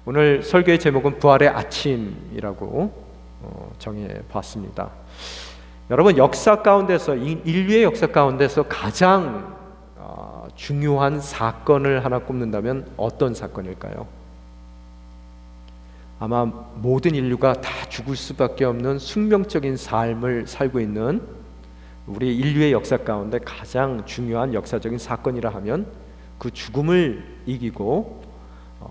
오늘 설교의 제목은 부활의 아침이라고 정해봤습니다. 여러분, 역사 가운데서, 인류의 역사 가운데서 가장 중요한 사건을 하나 꼽는다면 어떤 사건일까요? 아마 모든 인류가 다 죽을 수밖에 없는 숙명적인 삶을 살고 있는 우리 인류의 역사 가운데 가장 중요한 역사적인 사건이라 하면 그 죽음을 이기고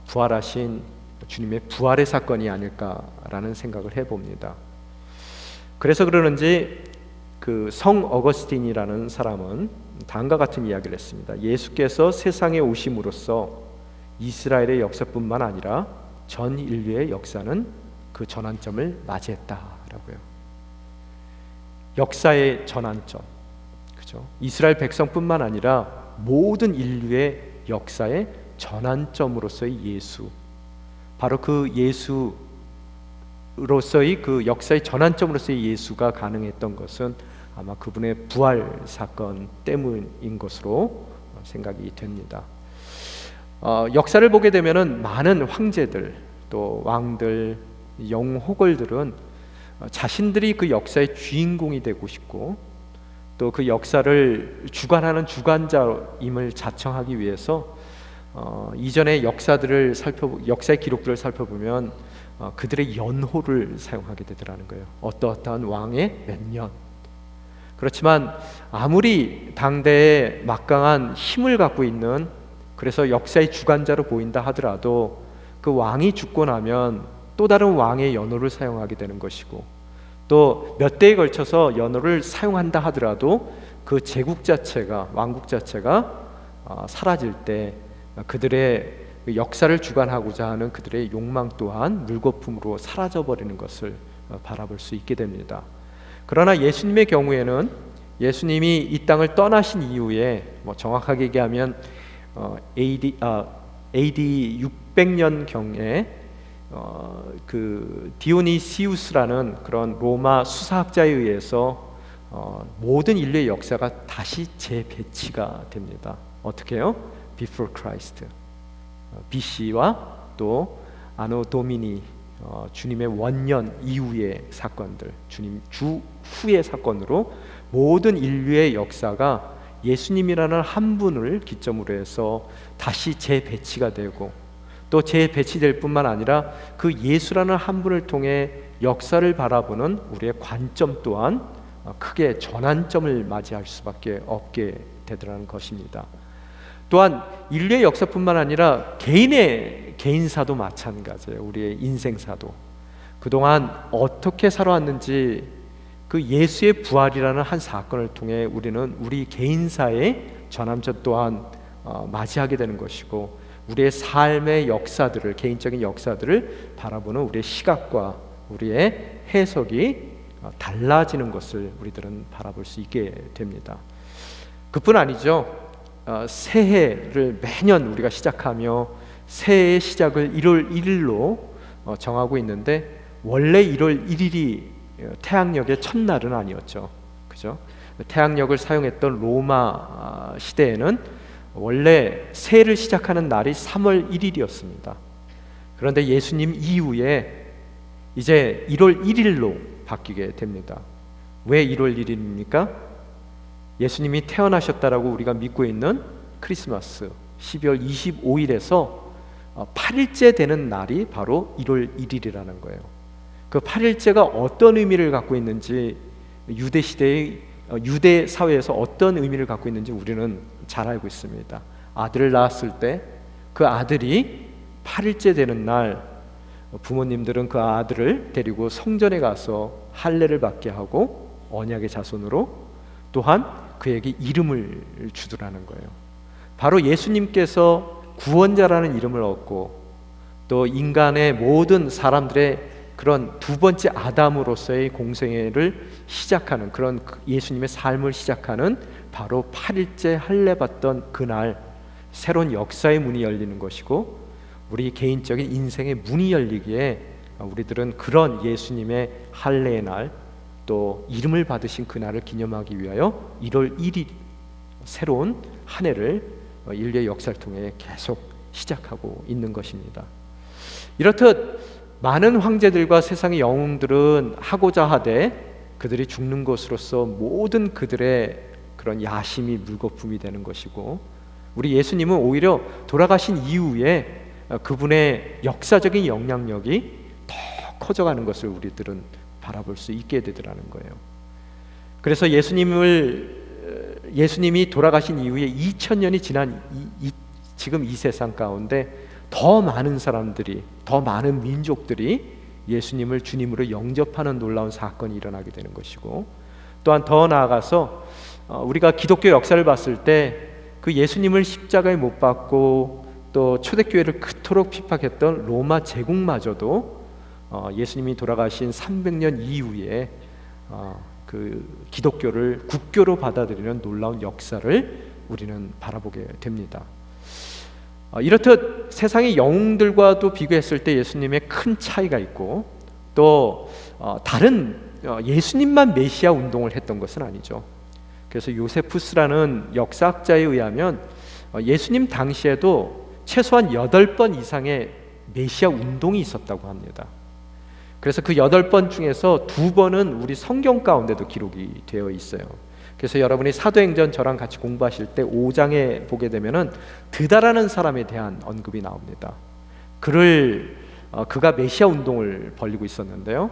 부활하신 주님의 부활의 사건이 아닐까라는 생각을 해봅니다. 그래서 그러는지 그 성 어거스틴이라는 사람은 다음과 같은 이야기를 했습니다. 예수께서 세상에 오심으로써 이스라엘의 역사뿐만 아니라 전 인류의 역사는 그 전환점을 맞이했다라고요. 역사의 전환점, 그죠? 이스라엘 백성뿐만 아니라 모든 인류의 역사의 전환점으로서의 예수, 바로 그 예수로서의 그 역사의 전환점으로서의 예수가 가능했던 것은 아마 그분의 부활 사건 때문인 것으로 생각이 됩니다. 역사를 보게 되면은 많은 황제들, 또 왕들, 영호걸들은 자신들이 그 역사의 주인공이 되고 싶고 또 그 역사를 주관하는 주관자임을 자청하기 위해서 이전의 역사의 기록들을 살펴보면 그들의 연호를 사용하게 되더라는 거예요. 어떠한 왕의 몇 년. 그렇지만 아무리 당대에 막강한 힘을 갖고 있는, 그래서 역사의 주관자로 보인다 하더라도 그 왕이 죽고 나면 또 다른 왕의 연호를 사용하게 되는 것이고, 또 몇 대에 걸쳐서 연호를 사용한다 하더라도 그 제국 자체가, 왕국 자체가 사라질 때 그들의 역사를 주관하고자 하는 그들의 욕망 또한 물거품으로 사라져버리는 것을 바라볼 수 있게 됩니다. 그러나 예수님의 경우에는 예수님이 이 땅을 떠나신 이후에 정확하게 얘기하면 AD 600년 경에 그 디오니시우스라는 그런 로마 수사학자에 의해서 모든 인류의 역사가 다시 재배치가 됩니다. 어떻게 해요? Before Christ, BC와 또 아노 도미니, 주님의 원년 이후의 사건들, 주님 주 후의 사건으로 모든 인류의 역사가 예수님이라는 한 분을 기점으로 해서 다시 재배치가 되고, 또 재배치될 뿐만 아니라 그 예수라는 한 분을 통해 역사를 바라보는 우리의 관점 또한 크게 전환점을 맞이할 수밖에 없게 되더라는 것입니다. 또한 인류의 역사뿐만 아니라 개인의 개인사도 마찬가지예요. 우리의 인생사도 그동안 어떻게 살아왔는지 그 예수의 부활이라는 한 사건을 통해 우리는 우리 개인사의 전환점 또한 맞이하게 되는 것이고, 우리의 삶의 역사들을, 개인적인 역사들을 바라보는 우리의 시각과 우리의 해석이 달라지는 것을 우리들은 바라볼 수 있게 됩니다. 그뿐 아니죠. 새해를 매년 우리가 시작하며 새해의 시작을 1월 1일로 정하고 있는데, 원래 1월 1일이 태양력의 첫날은 아니었죠. 그죠? 태양력을 사용했던 로마 시대에는 원래 새해를 시작하는 날이 3월 1일이었습니다. 그런데 예수님 이후에 이제 1월 1일로 바뀌게 됩니다. 왜 1월 1일입니까? 예수님이 태어나셨다라고 우리가 믿고 있는 크리스마스 12월 25일에서 8일째 되는 날이 바로 1월 1일이라는 거예요. 그 8일째가 어떤 의미를 갖고 있는지, 유대 시대의 유대 사회에서 어떤 의미를 갖고 있는지 우리는 잘 알고 있습니다. 아들을 낳았을 때 그 아들이 8일째 되는 날 부모님들은 그 아들을 데리고 성전에 가서 할례를 받게 하고 언약의 자손으로 또한 그에게 이름을 주더라는 거예요. 바로 예수님께서 구원자라는 이름을 얻고 또 인간의 모든 사람들의 그런 두 번째 아담으로서의 공생애를 시작하는, 그런 예수님의 삶을 시작하는 바로 8일째 할례 받던 그날 새로운 역사의 문이 열리는 것이고, 우리 개인적인 인생의 문이 열리기에 우리들은 그런 예수님의 할례의 날, 또 이름을 받으신 그날을 기념하기 위하여 1월 1일 새로운 한 해를 인류의 역사를 통해 계속 시작하고 있는 것입니다. 이렇듯 많은 황제들과 세상의 영웅들은 하고자 하되 그들이 죽는 것으로서 모든 그들의 그런 야심이 물거품이 되는 것이고, 우리 예수님은 오히려 돌아가신 이후에 그분의 역사적인 영향력이 더 커져가는 것을 우리들은 바라볼 수 있게 되더라는 거예요. 그래서 예수님이 돌아가신 이후에 2000년이 지난 지금 이 세상 가운데 더 많은 사람들이, 더 많은 민족들이 예수님을 주님으로 영접하는 놀라운 사건이 일어나게 되는 것이고, 또한 더 나아가서 우리가 기독교 역사를 봤을 때 그 예수님을 십자가에 못 박고 또 초대교회를 그토록 핍박했던 로마 제국마저도 예수님이 돌아가신 300년 이후에 그 기독교를 국교로 받아들이는 놀라운 역사를 우리는 바라보게 됩니다. 이렇듯 세상의 영웅들과도 비교했을 때 예수님의 큰 차이가 있고, 또 다른 예수님만 메시아 운동을 했던 것은 아니죠. 그래서 요세푸스라는 역사학자에 의하면 예수님 당시에도 최소한 8번 이상의 메시아 운동이 있었다고 합니다. 그래서 그 8번 중에서 2번은 우리 성경 가운데도 기록이 되어 있어요. 그래서 여러분이 사도행전 저랑 같이 공부하실 때 5장에 보게 되면은 드다라는 사람에 대한 언급이 나옵니다. 그가 메시아 운동을 벌이고 있었는데요,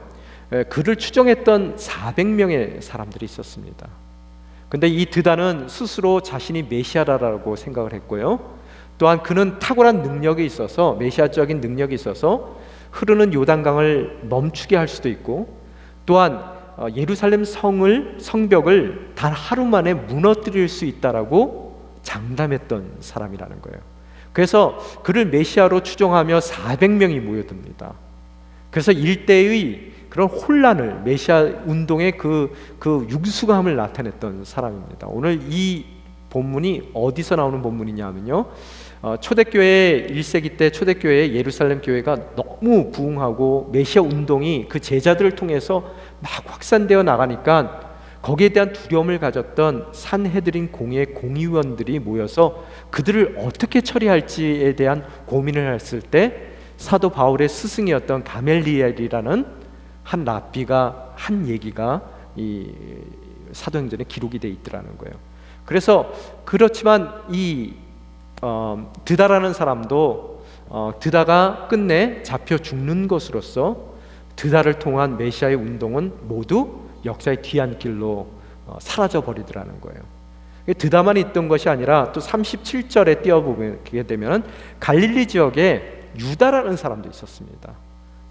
그를 추종했던 400명의 사람들이 있었습니다. 근데 이 드다는 스스로 자신이 메시아라고 생각을 했고요, 또한 그는 탁월한 능력이 있어서, 메시아적인 능력이 있어서 흐르는 요단강을 멈추게 할 수도 있고, 또한 예루살렘 성벽을 단 하루 만에 무너뜨릴 수 있다라고 장담했던 사람이라는 거예요. 그래서 그를 메시아로 추종하며 400명이 모여듭니다. 그래서 일대의 그런 혼란을, 메시아 운동의 그 융수감을 나타냈던 사람입니다. 오늘 이 본문이 어디서 나오는 본문이냐 하면요, 초대교회 1세기 때 초대교회 예루살렘 교회가 너무 부흥하고 메시아 운동이 그 제자들을 통해서 막 확산되어 나가니까 거기에 대한 두려움을 가졌던 산헤드린 공회 공의원들이 모여서 그들을 어떻게 처리할지에 대한 고민을 했을 때 사도 바울의 스승이었던 가멜리엘이라는 한 랍비가 한 얘기가 이 사도행전에 기록이 돼 있더라는 거예요. 그래서 그렇지만 이 드다라는 사람도 드다가 끝내 잡혀 죽는 것으로서 드다를 통한 메시아의 운동은 모두 역사의 뒤안길로 사라져 버리더라는 거예요. 드다만 있던 것이 아니라 또 37절에 띄어보게 되면 갈릴리 지역에 유다라는 사람도 있었습니다.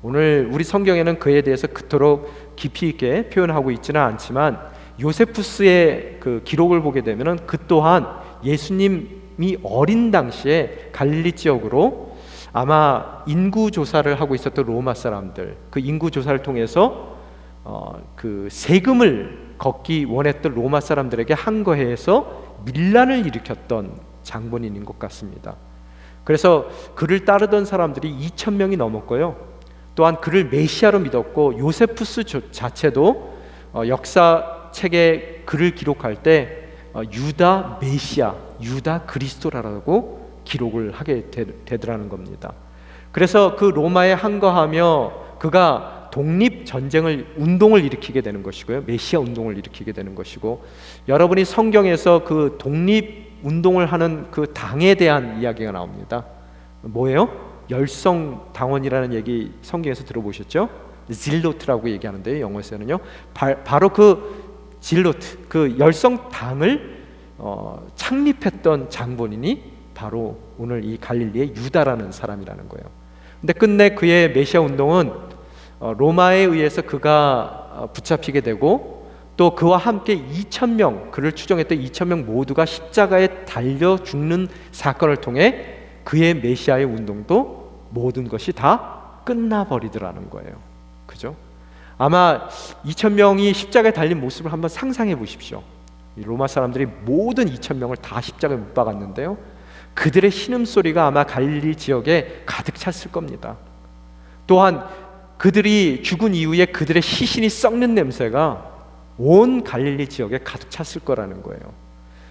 오늘 우리 성경에는 그에 대해서 그토록 깊이 있게 표현하고 있지는 않지만 요세푸스의 그 기록을 보게 되면 그 또한 예수님이 어린 당시에 갈릴리 지역으로 아마 인구 조사를 하고 있었던 로마 사람들, 그 인구 조사를 통해서 그 세금을 걷기 원했던 로마 사람들에게 항거해서 밀란을 일으켰던 장본인인 것 같습니다. 그래서 그를 따르던 사람들이 2,000명이 넘었고요, 또한 그를 메시아로 믿었고, 요세푸스 자체도 역사책에 그를 기록할 때 유다 메시아, 유다 그리스도라고 기록을 하게 되더라는 겁니다. 그래서 그 로마에 항거하며 그가 독립전쟁을 운동을 일으키게 되는 것이고요, 메시아 운동을 일으키게 되는 것이고, 여러분이 성경에서 그 독립운동을 하는 그 당에 대한 이야기가 나옵니다. 뭐예요? 열성당원이라는 얘기 성경에서 들어보셨죠? 질로트라고 얘기하는데요, 영어에서는요, 바로 그 질로트, 그 열성당을 창립했던 장본인이 바로 오늘 이 갈릴리의 유다라는 사람이라는 거예요. 근데 끝내 그의 메시아 운동은 로마에 의해서 그가 붙잡히게 되고, 또 그와 함께 2,000명, 그를 추종했던 2,000명 모두가 십자가에 달려 죽는 사건을 통해 그의 메시아의 운동도 모든 것이 다 끝나버리더라는 거예요. 그죠? 아마 2,000명이 십자가에 달린 모습을 한번 상상해 보십시오. 이 로마 사람들이 모든 2,000명을 다 십자가에 못 박았는데요, 그들의 신음소리가 아마 갈릴리 지역에 가득 찼을 겁니다. 또한 그들이 죽은 이후에 그들의 시신이 썩는 냄새가 온 갈릴리 지역에 가득 찼을 거라는 거예요.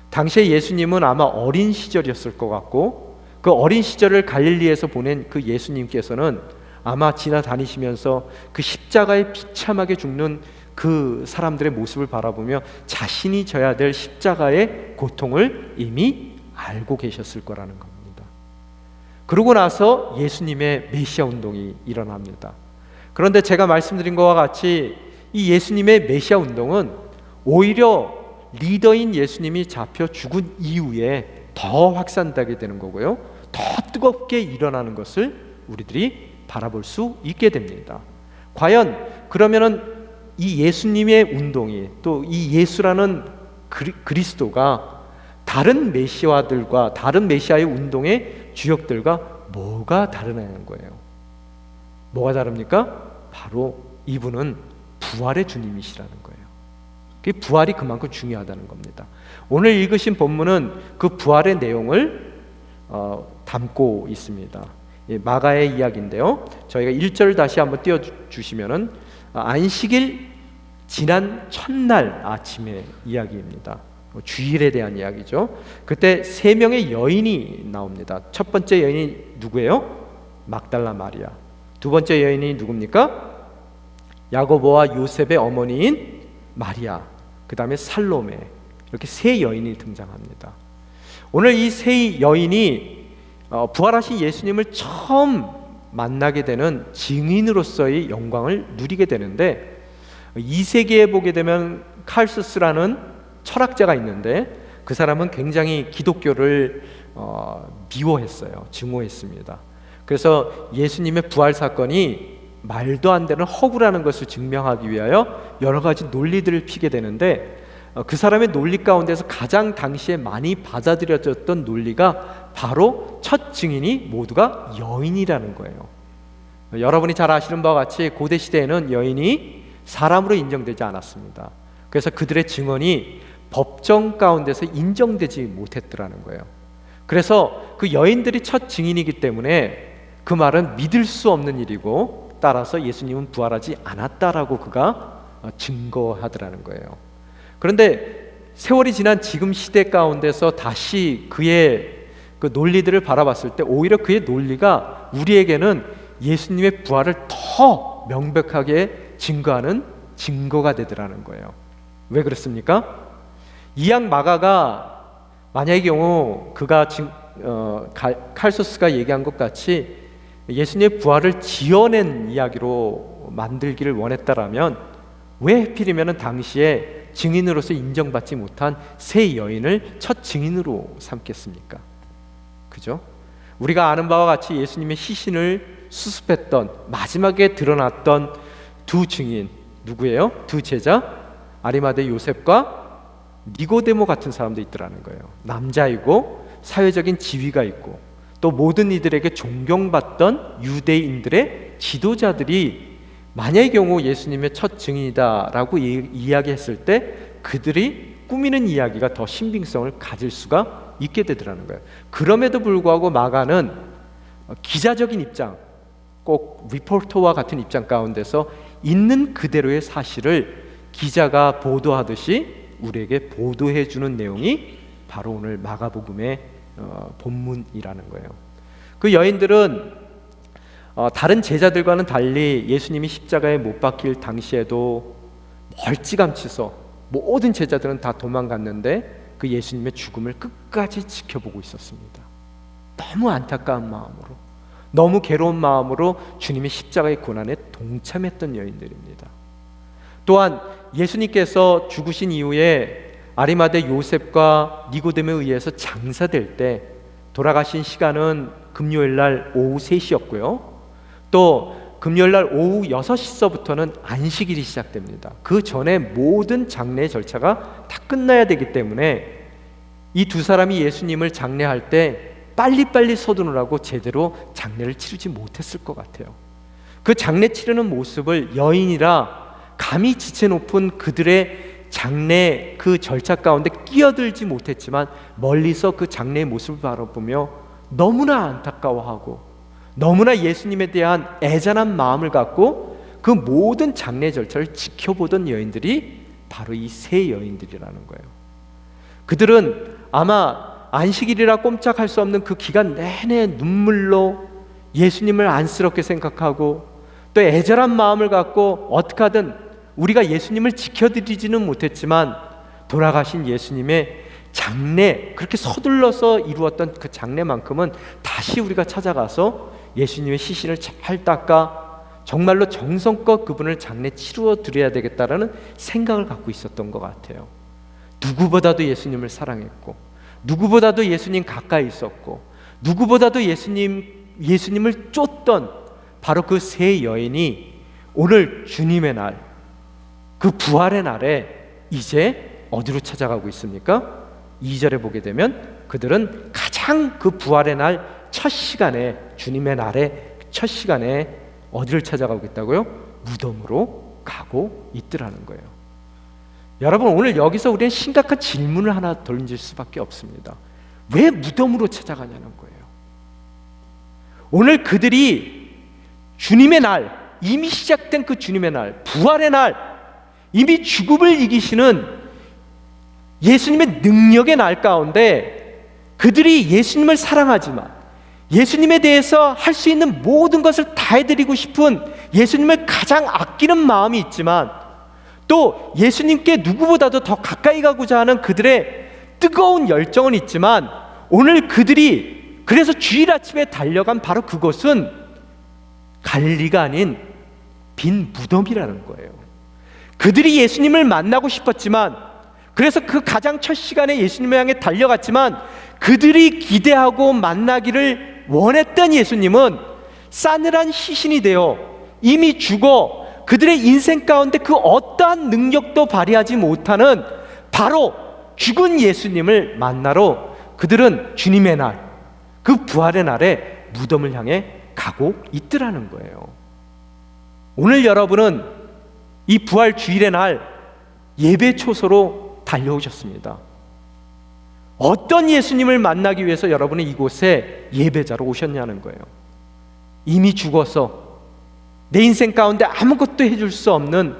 당시에 예수님은 아마 어린 시절이었을 것 같고, 그 어린 시절을 갈릴리에서 보낸 그 예수님께서는 아마 지나다니시면서 그 십자가에 비참하게 죽는 그 사람들의 모습을 바라보며 자신이 져야 될 십자가의 고통을 이미 알고 계셨을 거라는 겁니다. 그러고 나서 예수님의 메시아 운동이 일어납니다. 그런데 제가 말씀드린 것과 같이 이 예수님의 메시아 운동은 오히려 리더인 예수님이 잡혀 죽은 이후에 더 확산되게 되는 거고요, 더 뜨겁게 일어나는 것을 우리들이 바라볼 수 있게 됩니다. 과연 그러면은 이 예수님의 운동이, 또 이 예수라는 그리스도가 다른 메시아들과 다른 메시아의 운동의 주역들과 뭐가 다르냐는 거예요. 뭐가 다릅니까? 바로 이분은 부활의 주님이시라는 거예요. 그 부활이 그만큼 중요하다는 겁니다. 오늘 읽으신 본문은 그 부활의 내용을 담고 있습니다. 마가의 이야기인데요, 저희가 1절 다시 한번 띄워주시면은 안식일 지난 첫날 아침의 이야기입니다. 주일에 대한 이야기죠. 그때 세 명의 여인이 나옵니다. 첫 번째 여인이 누구예요? 막달라 마리아. 두 번째 여인이 누굽니까? 야고보와 요셉의 어머니인 마리아, 그 다음에 살로메, 이렇게 세 여인이 등장합니다. 오늘 이 세 여인이 부활하신 예수님을 처음 만나게 되는 증인으로서의 영광을 누리게 되는데, 2세기에 보게 되면 칼수스라는 철학자가 있는데 그 사람은 굉장히 기독교를 미워했어요. 증오했습니다. 그래서 예수님의 부활 사건이 말도 안 되는 허구라는 것을 증명하기 위하여 여러 가지 논리들을 피게 되는데, 그 사람의 논리 가운데서 가장 당시에 많이 받아들여졌던 논리가 바로 첫 증인이 모두가 여인이라는 거예요. 여러분이 잘 아시는 바와 같이 고대 시대에는 여인이 사람으로 인정되지 않았습니다. 그래서 그들의 증언이 법정 가운데서 인정되지 못했더라는 거예요. 그래서 그 여인들이 첫 증인이기 때문에 그 말은 믿을 수 없는 일이고, 따라서 예수님은 부활하지 않았다라고 그가 증거하더라는 거예요. 그런데 세월이 지난 지금 시대 가운데서 다시 그의 그 논리들을 바라봤을 때 오히려 그의 논리가 우리에게는 예수님의 부활을 더 명백하게 증거하는 증거가 되더라는 거예요. 왜 그렇습니까? 이양 마가가 만약의 경우 그가 칼소스가 얘기한 것 같이 예수님의 부활을 지어낸 이야기로 만들기를 원했다라면 왜 하필이면 당시에 증인으로서 인정받지 못한 세 여인을 첫 증인으로 삼겠습니까? 그죠? 우리가 아는 바와 같이 예수님의 시신을 수습했던, 마지막에 드러났던 두 증인 누구예요? 두 제자, 아리마대 요셉과 니고데모 같은 사람도 있더라는 거예요. 남자이고 사회적인 지위가 있고 또 모든 이들에게 존경받던 유대인들의 지도자들이 만약의 경우 예수님의 첫 증인이다라고 이야기했을 때 그들이 꾸미는 이야기가 더 신빙성을 가질 수가 있게 되더라는 거예요. 그럼에도 불구하고 마가는 기자적인 입장, 꼭 리포터와 같은 입장 가운데서 있는 그대로의 사실을 기자가 보도하듯이 우리에게 보도해주는 내용이 바로 오늘 마가복음의 본문이라는 거예요. 그 여인들은 다른 제자들과는 달리 예수님이 십자가에 못 박힐 당시에도 멀찌감치서 모든 제자들은 다 도망갔는데 그 예수님의 죽음을 끝까지 지켜보고 있었습니다. 너무 안타까운 마음으로, 너무 괴로운 마음으로 주님의 십자가의 고난에 동참했던 여인들입니다. 또한 예수님께서 죽으신 이후에 아리마대 요셉과 니고데모에 의해서 장사될 때 돌아가신 시간은 금요일날 오후 3시였고요. 또 금요일날 오후 6시서부터는 안식일이 시작됩니다. 그 전에 모든 장례 절차가 다 끝나야 되기 때문에 이 두 사람이 예수님을 장례할 때 빨리빨리 서두르라고 제대로 장례를 치르지 못했을 것 같아요. 그 장례 치르는 모습을 여인이라 감히 지체 높은 그들의 장례 그 절차 가운데 끼어들지 못했지만 멀리서 그 장례의 모습을 바라보며 너무나 안타까워하고 너무나 예수님에 대한 애잔한 마음을 갖고 그 모든 장례 절차를 지켜보던 여인들이 바로 이 세 여인들이라는 거예요. 그들은 아마 안식일이라 꼼짝할 수 없는 그 기간 내내 눈물로 예수님을 안쓰럽게 생각하고 또 애절한 마음을 갖고 어떻게 하든 우리가 예수님을 지켜드리지는 못했지만 돌아가신 예수님의 장례, 그렇게 서둘러서 이루었던 그 장례만큼은 다시 우리가 찾아가서 예수님의 시신을 잘 닦아 정말로 정성껏 그분을 장례 치루어 드려야 되겠다라는 생각을 갖고 있었던 것 같아요. 누구보다도 예수님을 사랑했고, 누구보다도 예수님 가까이 있었고, 누구보다도 예수님을 쫓던 바로 그 세 여인이 오늘 주님의 날, 그 부활의 날에 이제 어디로 찾아가고 있습니까? 2절에 보게 되면 그들은 가장 그 부활의 날 첫 시간에, 주님의 날에 첫 시간에 어디를 찾아가고 있다고요? 무덤으로 가고 있더라는 거예요. 여러분, 오늘 여기서 우리는 심각한 질문을 하나 던질 수밖에 없습니다. 왜 무덤으로 찾아가냐는 거예요. 오늘 그들이 주님의 날, 이미 시작된 그 주님의 날, 부활의 날, 이미 죽음을 이기시는 예수님의 능력의 날 가운데 그들이 예수님을 사랑하지만 예수님에 대해서 할 수 있는 모든 것을 다 해드리고 싶은, 예수님을 가장 아끼는 마음이 있지만 또 예수님께 누구보다도 더 가까이 가고자 하는 그들의 뜨거운 열정은 있지만, 오늘 그들이 그래서 주일 아침에 달려간 바로 그것은 갈릴리가 아닌 빈 무덤이라는 거예요. 그들이 예수님을 만나고 싶었지만, 그래서 그 가장 첫 시간에 예수님을 향해 달려갔지만, 그들이 기대하고 만나기를 원했던 예수님은 싸늘한 시신이 되어 이미 죽어 그들의 인생 가운데 그 어떠한 능력도 발휘하지 못하는 바로 죽은 예수님을 만나러 그들은 주님의 날, 그 부활의 날에 무덤을 향해 가고 있더라는 거예요. 오늘 여러분은 이 부활 주일의 날 예배 초소로 달려오셨습니다. 어떤 예수님을 만나기 위해서 여러분은 이곳에 예배자로 오셨냐는 거예요. 이미 죽어서 내 인생 가운데 아무것도 해줄 수 없는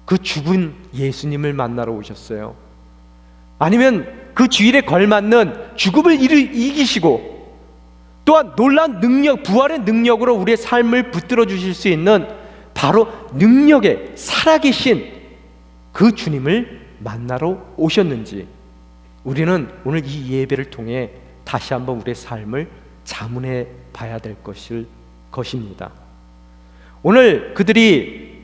그 죽은 예수님을 만나러 오셨어요? 아니면 그 주일에 걸맞는 죽음을 이기시고 또한 놀라운 능력, 부활의 능력으로 우리의 삶을 붙들어 주실 수 있는 바로 능력의 살아계신 그 주님을 만나러 오셨는지, 우리는 오늘 이 예배를 통해 다시 한번 우리의 삶을 자문해 봐야 될 것입니다. 오늘 그들이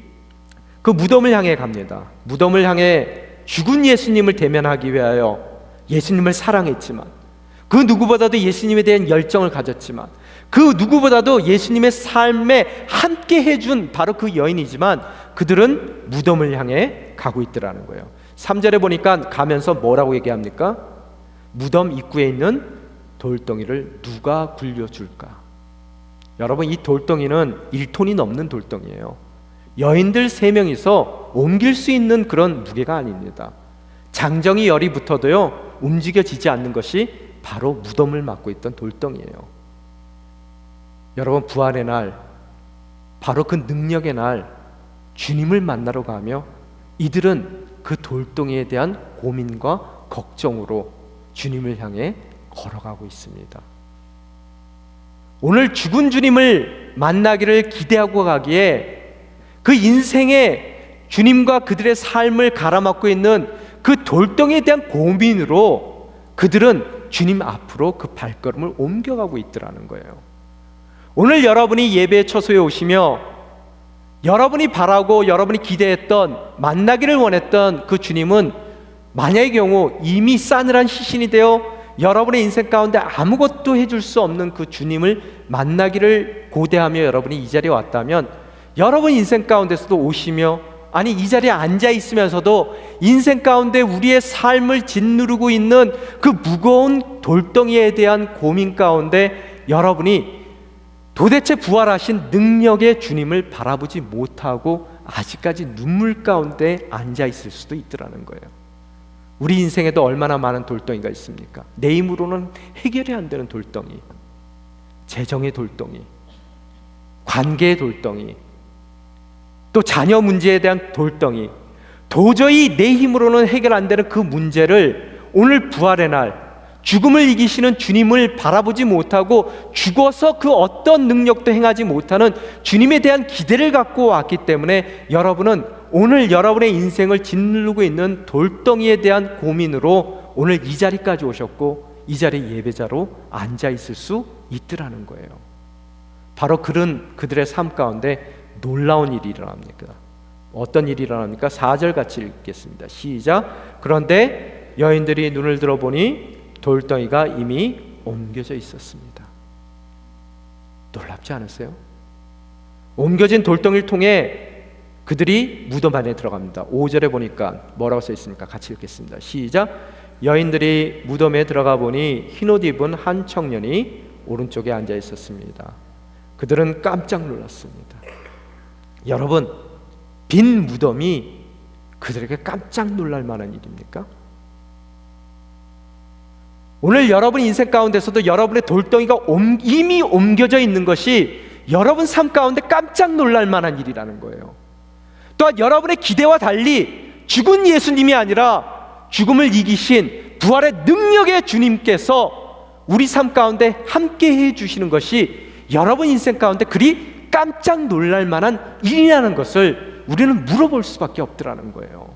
그 무덤을 향해 갑니다. 무덤을 향해 죽은 예수님을 대면하기 위하여 예수님을 사랑했지만, 그 누구보다도 예수님에 대한 열정을 가졌지만, 그 누구보다도 예수님의 삶에 함께 해준 바로 그 여인이지만 그들은 무덤을 향해 가고 있더라는 거예요. 3절에 보니까 가면서 뭐라고 얘기합니까? 무덤 입구에 있는 돌덩이를 누가 굴려줄까? 여러분, 이 돌덩이는 1톤이 넘는 돌덩이에요. 여인들 3명이서 옮길 수 있는 그런 무게가 아닙니다. 장정이 열이 붙어도요 움직여지지 않는 것이 바로 무덤을 막고 있던 돌덩이에요. 여러분, 부활의 날, 바로 그 능력의 날 주님을 만나러 가며 이들은 그 돌덩이에 대한 고민과 걱정으로 주님을 향해 걸어가고 있습니다. 오늘 죽은 주님을 만나기를 기대하고 가기에 그 인생의 주님과 그들의 삶을 가로막고 있는 그 돌덩이에 대한 고민으로 그들은 주님 앞으로 그 발걸음을 옮겨가고 있더라는 거예요. 오늘 여러분이 예배 처소에 오시며 여러분이 바라고 여러분이 기대했던, 만나기를 원했던 그 주님은 만약의 경우 이미 싸늘한 시신이 되어 여러분의 인생 가운데 아무것도 해줄 수 없는 그 주님을 만나기를 고대하며 여러분이 이 자리에 왔다면, 여러분 인생 가운데서도 오시며, 아니 이 자리에 앉아 있으면서도 인생 가운데 우리의 삶을 짓누르고 있는 그 무거운 돌덩이에 대한 고민 가운데 여러분이 도대체 부활하신 능력의 주님을 바라보지 못하고 아직까지 눈물 가운데 앉아 있을 수도 있더라는 거예요. 우리 인생에도 얼마나 많은 돌덩이가 있습니까? 내 힘으로는 해결이 안 되는 돌덩이, 재정의 돌덩이, 관계의 돌덩이, 또 자녀 문제에 대한 돌덩이, 도저히 내 힘으로는 해결 안 되는 그 문제를 오늘 부활의 날 죽음을 이기시는 주님을 바라보지 못하고 죽어서 그 어떤 능력도 행하지 못하는 주님에 대한 기대를 갖고 왔기 때문에 여러분은 오늘 여러분의 인생을 짓누르고 있는 돌덩이에 대한 고민으로 오늘 이 자리까지 오셨고 이 자리에 예배자로 앉아 있을 수 있더라는 거예요. 바로 그들의 삶 가운데 놀라운 일이 일어납니다. 어떤 일이 일어납니까? 4절 같이 읽겠습니다. 시작. 그런데 여인들이 눈을 들어보니 돌덩이가 이미 옮겨져 있었습니다. 놀랍지 않으세요? 옮겨진 돌덩이를 통해 그들이 무덤 안에 들어갑니다. 5절에 보니까 뭐라고 써 있습니까? 같이 읽겠습니다. 시작. 여인들이 무덤에 들어가 보니 흰옷 입은 한 청년이 오른쪽에 앉아 있었습니다. 그들은 깜짝 놀랐습니다. 여러분, 빈 무덤이 그들에게 깜짝 놀랄 만한 일입니까? 오늘 여러분 인생 가운데서도 여러분의 돌덩이가 이미 옮겨져 있는 것이 여러분 삶 가운데 깜짝 놀랄 만한 일이라는 거예요. 또한 여러분의 기대와 달리 죽은 예수님이 아니라 죽음을 이기신 부활의 능력의 주님께서 우리 삶 가운데 함께 해주시는 것이 여러분 인생 가운데 그리 깜짝 놀랄 만한 일이라는 것을 우리는 물어볼 수밖에 없더라는 거예요.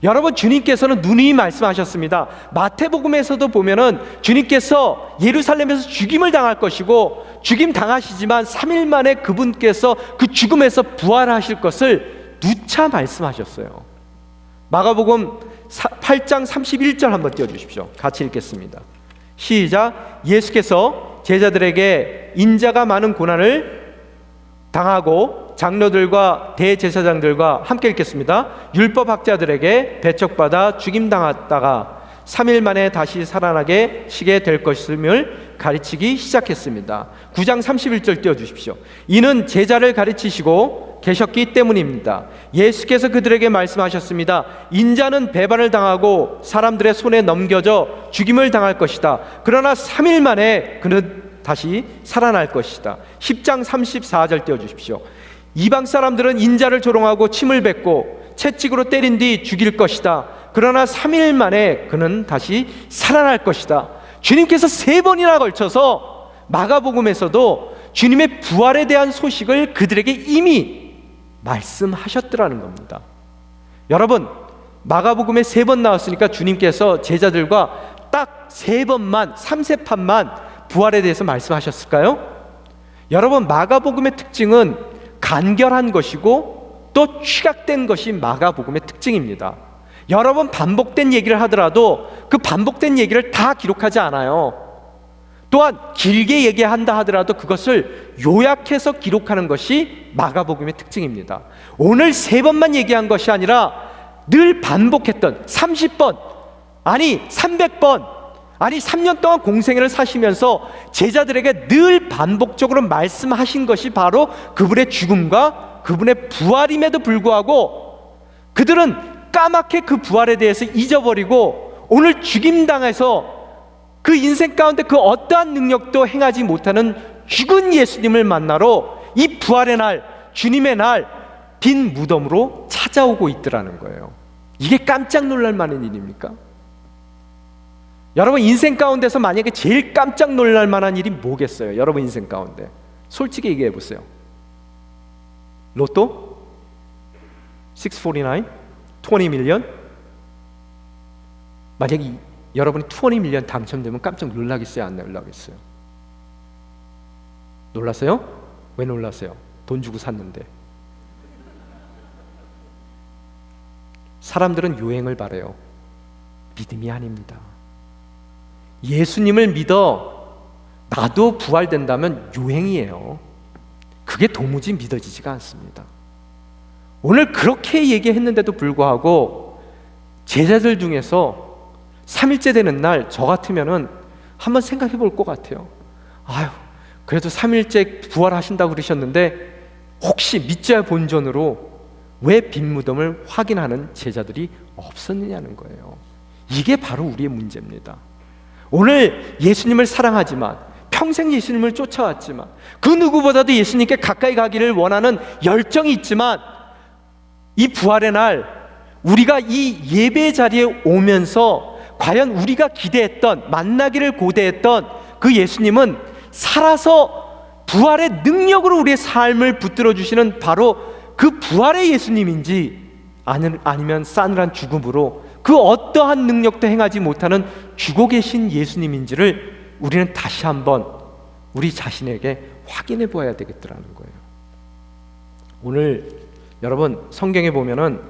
여러분, 주님께서는 누누이 말씀하셨습니다. 마태복음에서도 보면은 주님께서 예루살렘에서 죽임을 당할 것이고 죽임 당하시지만 3일 만에 그분께서 그 죽음에서 부활하실 것을 누차 말씀하셨어요. 마가복음 8장 31절 한번 띄워주십시오. 같이 읽겠습니다. 시작. 예수께서 제자들에게 인자가 많은 고난을 당하고 장로들과 대제사장들과 함께 읽겠습니다. 율법학자들에게 배척받아 죽임당했다가 3일 만에 다시 살아나게 시게 될 것임을 가르치기 시작했습니다. 9장 31절 띄워주십시오. 이는 제자를 가르치시고 계셨기 때문입니다. 예수께서 그들에게 말씀하셨습니다. 인자는 배반을 당하고 사람들의 손에 넘겨져 죽임을 당할 것이다. 그러나 3일 만에 그는 다시 살아날 것이다. 10장 34절 띄워주십시오. 이방 사람들은 인자를 조롱하고 침을 뱉고 채찍으로 때린 뒤 죽일 것이다. 그러나 3일 만에 그는 다시 살아날 것이다. 주님께서 3번이나 걸쳐서 마가복음에서도 주님의 부활에 대한 소식을 그들에게 이미 말씀하셨더라는 겁니다. 여러분, 마가복음에 3번 나왔으니까 주님께서 제자들과 딱 3번만, 3세판만 부활에 대해서 말씀하셨을까요? 여러분, 마가복음의 특징은 간결한 것이고 또 취약된 것이 마가복음의 특징입니다. 여러 번 반복된 얘기를 하더라도 그 반복된 얘기를 다 기록하지 않아요. 또한 길게 얘기한다 하더라도 그것을 요약해서 기록하는 것이 마가복음의 특징입니다. 오늘 3번만 얘기한 것이 아니라 늘 반복했던 30번, 아니 300번, 아니 3년 동안 공생애를 사시면서 제자들에게 늘 반복적으로 말씀하신 것이 바로 그분의 죽음과 그분의 부활임에도 불구하고 그들은 까맣게 그 부활에 대해서 잊어버리고 오늘 죽임당해서 그 인생 가운데 그 어떠한 능력도 행하지 못하는 죽은 예수님을 만나러 이 부활의 날, 주님의 날 빈 무덤으로 찾아오고 있더라는 거예요. 이게 깜짝 놀랄 만한 일입니까? 여러분, 인생 가운데서 만약에 제일 깜짝 놀랄 만한 일이 뭐겠어요? 여러분 인생 가운데 솔직히 얘기해 보세요. 로또? 649? 20 밀리언? 만약에 여러분이 20 밀리언 당첨되면 깜짝 놀라겠어요? 안 놀라겠어요? 놀라세요? 왜 놀라세요? 돈 주고 샀는데. 사람들은 요행을 바래요. 믿음이 아닙니다. 예수님을 믿어 나도 부활된다면 요행이에요. 그게 도무지 믿어지지가 않습니다. 오늘 그렇게 얘기했는데도 불구하고 제자들 중에서 3일째 되는 날 저 같으면은 한번 생각해 볼 것 같아요. 아유, 그래도 3일째 부활하신다고 그러셨는데 혹시 믿자의 본전으로 왜 빈 무덤을 확인하는 제자들이 없었느냐는 거예요. 이게 바로 우리의 문제입니다. 오늘 예수님을 사랑하지만 평생 예수님을 쫓아왔지만 그 누구보다도 예수님께 가까이 가기를 원하는 열정이 있지만 이 부활의 날 우리가 이 예배 자리에 오면서 과연 우리가 기대했던, 만나기를 고대했던 그 예수님은 살아서 부활의 능력으로 우리의 삶을 붙들어 주시는 바로 그 부활의 예수님인지, 아니면 싸늘한 죽음으로 그 어떠한 능력도 행하지 못하는 죽어 계신 예수님인지를 우리는 다시 한번 우리 자신에게 확인해 보아야 되겠더라는 거예요. 오늘 여러분 성경에 보면은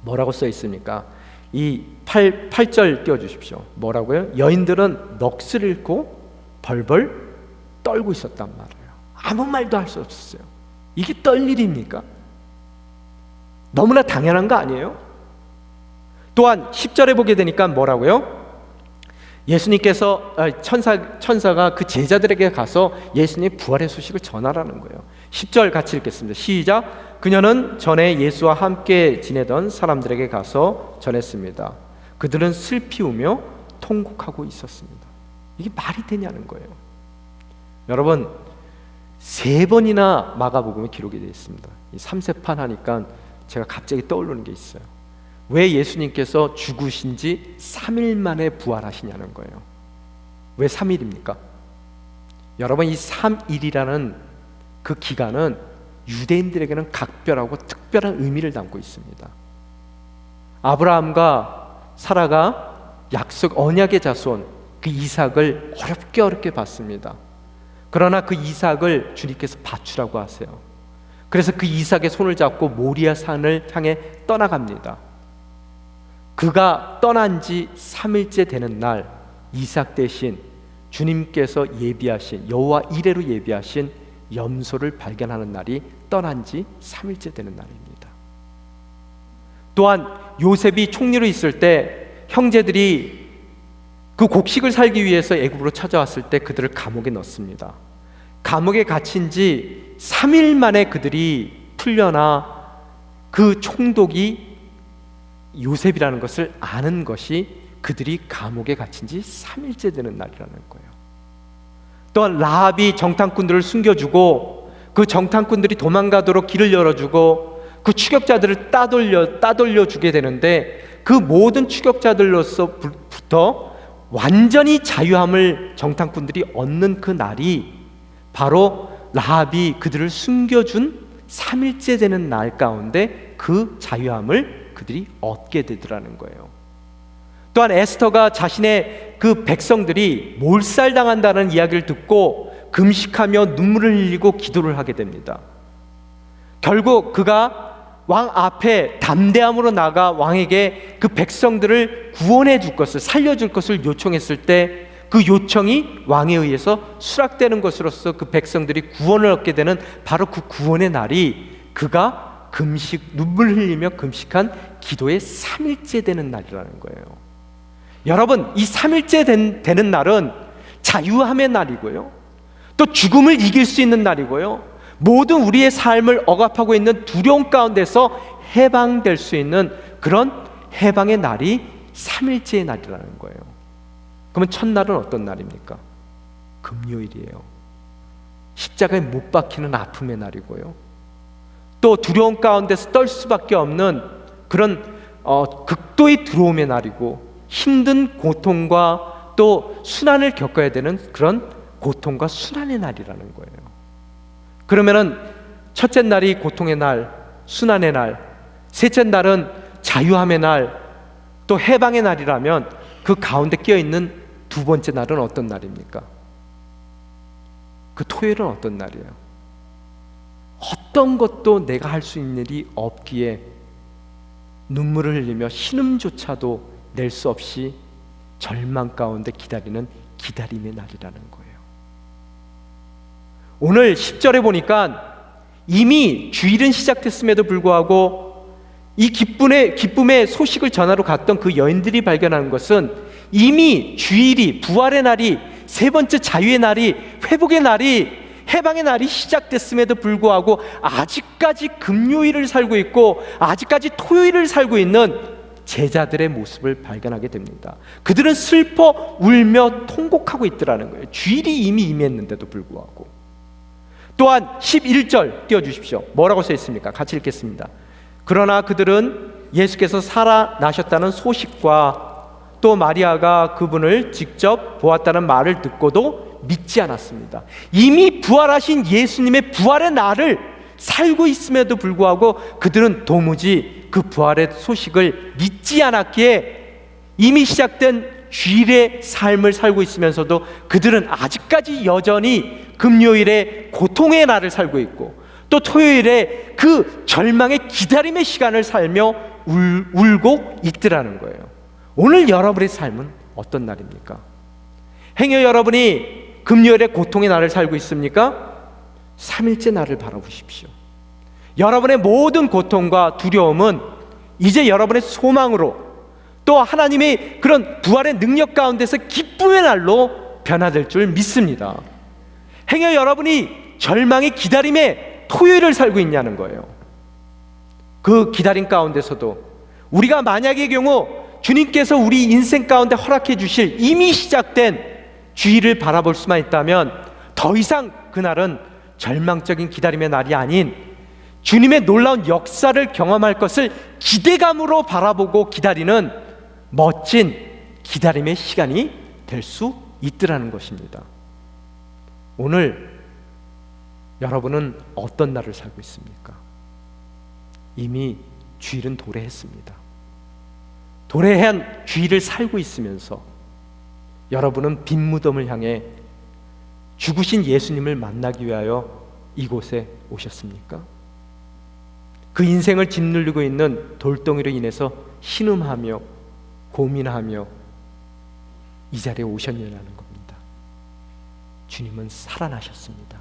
뭐라고 써 있습니까? 이 8절 띄워주십시오. 뭐라고요? 여인들은 넋을 잃고 벌벌 떨고 있었단 말이에요. 아무 말도 할 수 없었어요. 이게 떨 일입니까? 너무나 당연한 거 아니에요? 또한 10절에 보게 되니까 뭐라고요? 예수님께서 천사가 그 제자들에게 가서 예수님의 부활의 소식을 전하라는 거예요. 10절 같이 읽겠습니다. 시작. 그녀는 전에 예수와 함께 지내던 사람들에게 가서 전했습니다. 그들은 슬피 우며 통곡하고 있었습니다. 이게 말이 되냐는 거예요. 여러분, 3번이나 마가복음에 기록이 되어 있습니다. 이 3세판 하니까 제가 갑자기 떠오르는 게 있어요. 왜 예수님께서 죽으신 지 3일 만에 부활하시냐는 거예요. 왜 3일입니까? 여러분, 이 3일이라는 그 기간은 유대인들에게는 각별하고 특별한 의미를 담고 있습니다. 아브라함과 사라가 약속 언약의 자손 그 이삭을 어렵게 받습니다. 그러나 그 이삭을 주님께서 바치라고 하세요. 그래서 그 이삭의 손을 잡고 모리아 산을 향해 떠나갑니다. 그가 떠난 지 3일째 되는 날, 이삭 대신 주님께서 예비하신, 여호와 이레로 예비하신 염소를 발견하는 날이 떠난 지 3일째 되는 날입니다. 또한 요셉이 총리로 있을 때 형제들이 그 곡식을 살기 위해서 애굽으로 찾아왔을 때 그들을 감옥에 넣습니다. 감옥에 갇힌 지 3일 만에 그들이 풀려나 그 총독이 요셉이라는 것을 아는 것이 그들이 감옥에 갇힌 지 3일째 되는 날이라는 거예요. 또한 라합이 정탐꾼들을 숨겨주고 그 정탐꾼들이 도망가도록 길을 열어주고 그 추격자들을 따돌려 주게 되는데, 그 모든 추격자들로서부터 완전히 자유함을 정탐꾼들이 얻는 그 날이 바로 라합이 그들을 숨겨준 3일째 되는 날 가운데 그 자유함을 그들이 얻게 되더라는 거예요. 또한 에스더가 자신의 그 백성들이 몰살당한다는 이야기를 듣고 금식하며 눈물을 흘리고 기도를 하게 됩니다. 결국 그가 왕 앞에 담대함으로 나가 왕에게 그 백성들을 구원해 줄 것을, 살려줄 것을 요청했을 때 그 요청이 왕에 의해서 수락되는 것으로서 그 백성들이 구원을 얻게 되는 바로 그 구원의 날이 그가 눈물 흘리며 금식한 기도의 3일째 되는 날이라는 거예요. 여러분, 이 3일째 되는 날은 자유함의 날이고요, 또 죽음을 이길 수 있는 날이고요, 모든 우리의 삶을 억압하고 있는 두려움 가운데서 해방될 수 있는 그런 해방의 날이 3일째의 날이라는 거예요. 그러면 첫날은 어떤 날입니까? 금요일이에요. 십자가에 못 박히는 아픔의 날이고요, 또 두려움 가운데서 떨 수밖에 없는 그런 극도의 두려움의 날이고, 힘든 고통과 또 순환을 겪어야 되는 그런 고통과 순환의 날이라는 거예요. 그러면은 첫째 날이 고통의 날, 순환의 날, 셋째 날은 자유함의 날, 또 해방의 날이라면 그 가운데 끼어있는 두 번째 날은 어떤 날입니까? 그 토요일은 어떤 날이에요? 어떤 것도 내가 할 수 있는 일이 없기에 눈물을 흘리며 신음조차도 낼 수 없이 절망 가운데 기다리는 기다림의 날이라는 거예요. 오늘 10절에 보니까 이미 주일은 시작됐음에도 불구하고 이 기쁨의 소식을 전하러 갔던 그 여인들이 발견한 것은 이미 주일이, 부활의 날이, 세 번째 자유의 날이, 회복의 날이, 해방의 날이 시작됐음에도 불구하고 아직까지 금요일을 살고 있고 아직까지 토요일을 살고 있는 제자들의 모습을 발견하게 됩니다. 그들은 슬퍼 울며 통곡하고 있더라는 거예요. 주일이 이미 임했는데도 불구하고. 또한 11절 띄워주십시오. 뭐라고 써 있습니까? 같이 읽겠습니다. 그러나 그들은 예수께서 살아나셨다는 소식과 또 마리아가 그분을 직접 보았다는 말을 듣고도 믿지 않았습니다. 이미 부활하신 예수님의 부활의 날을 살고 있음에도 불구하고 그들은 도무지 그 부활의 소식을 믿지 않았기에 이미 시작된 주일의 삶을 살고 있으면서도 그들은 아직까지 여전히 금요일에 고통의 날을 살고 있고 또 토요일에 그 절망의 기다림의 시간을 살며 울고 있더라는 거예요. 오늘 여러분의 삶은 어떤 날입니까? 행여 여러분이 금요일에 고통의 날을 살고 있습니까? 3일째 날을 바라보십시오. 여러분의 모든 고통과 두려움은 이제 여러분의 소망으로 또 하나님의 그런 부활의 능력 가운데서 기쁨의 날로 변화될 줄 믿습니다. 행여 여러분이 절망의 기다림에 토요일을 살고 있냐는 거예요. 그 기다림 가운데서도 우리가 만약의 경우 주님께서 우리 인생 가운데 허락해 주실 이미 시작된 주일을 바라볼 수만 있다면 더 이상 그날은 절망적인 기다림의 날이 아닌 주님의 놀라운 역사를 경험할 것을 기대감으로 바라보고 기다리는 멋진 기다림의 시간이 될 수 있더라는 것입니다. 오늘 여러분은 어떤 날을 살고 있습니까? 이미 주일은 도래했습니다. 도래한 주일을 살고 있으면서 여러분은 빈 무덤을 향해 죽으신 예수님을 만나기 위하여 이곳에 오셨습니까? 그 인생을 짓누르고 있는 돌덩이로 인해서 신음하며 고민하며 이 자리에 오셨냐는 겁니다. 주님은 살아나셨습니다.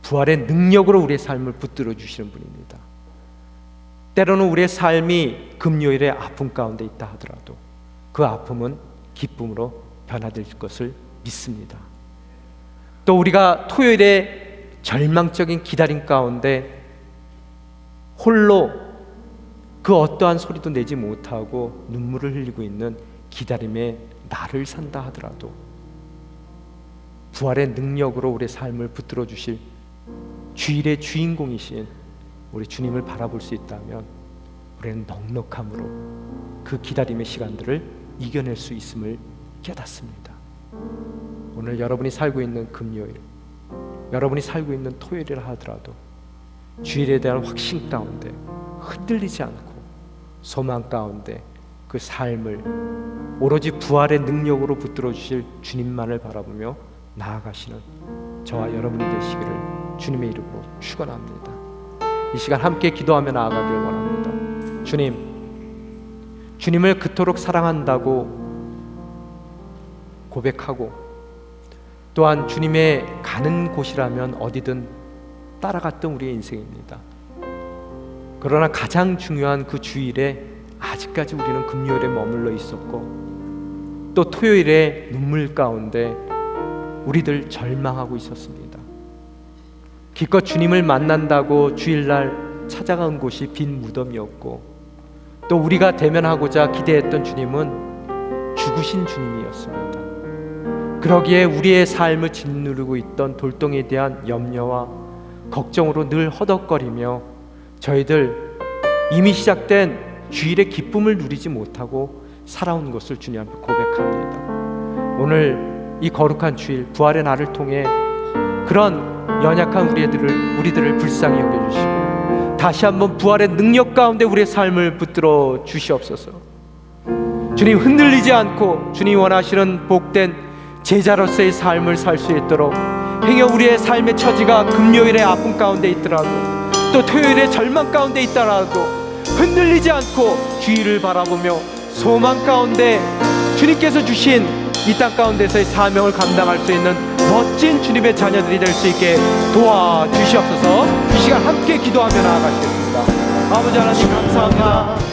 부활의 능력으로 우리의 삶을 붙들어 주시는 분입니다. 때로는 우리의 삶이 금요일의 아픔 가운데 있다 하더라도 그 아픔은 기쁨으로 변화될 것을 믿습니다. 또 우리가 토요일에 절망적인 기다림 가운데 홀로 그 어떠한 소리도 내지 못하고 눈물을 흘리고 있는 기다림의 날을 산다 하더라도 부활의 능력으로 우리의 삶을 붙들어 주실 주일의 주인공이신 우리 주님을 바라볼 수 있다면 우리는 넉넉함으로 그 기다림의 시간들을 이겨낼 수 있음을 깨닫습니다. 오늘 여러분이 살고 있는 금요일, 여러분이 살고 있는 토요일이라 하더라도 주일에 대한 확신 가운데 흔들리지 않고 소망 가운데 그 삶을 오로지 부활의 능력으로 붙들어 주실 주님만을 바라보며 나아가시는 저와 여러분이 되시기를 주님의 이름으로 축원합니다. 이 시간 함께 기도하며 나아가길 원합니다. 주님을 그토록 사랑한다고 고백하고 또한 주님의 가는 곳이라면 어디든 따라갔던 우리의 인생입니다. 그러나 가장 중요한 그 주일에 아직까지 우리는 금요일에 머물러 있었고 또 토요일에 눈물 가운데 우리들 절망하고 있었습니다. 기껏 주님을 만난다고 주일날 찾아간 곳이 빈 무덤이었고 또 우리가 대면하고자 기대했던 주님은 죽으신 주님이었습니다. 그러기에 우리의 삶을 짓누르고 있던 돌덩이에 대한 염려와 걱정으로 늘 허덕거리며 저희들 이미 시작된 주일의 기쁨을 누리지 못하고 살아온 것을 주님 앞에 고백합니다. 오늘 이 거룩한 주일 부활의 날을 통해 그런 연약한 우리들을 불쌍히 여겨주시고 다시 한번 부활의 능력 가운데 우리의 삶을 붙들어 주시옵소서. 주님 흔들리지 않고 주님 원하시는 복된 제자로서의 삶을 살 수 있도록 행여 우리의 삶의 처지가 금요일의 아픔 가운데 있더라도 또 토요일의 절망 가운데 있더라도 흔들리지 않고 주일을 바라보며 소망 가운데 주님께서 주신 이 땅 가운데서의 사명을 감당할 수 있는 멋진 주님의 자녀들이 될 수 있게 도와주시옵소서. 이 시간 함께 기도하며 나아가시겠습니다. 아버지 하나님 감사합니다.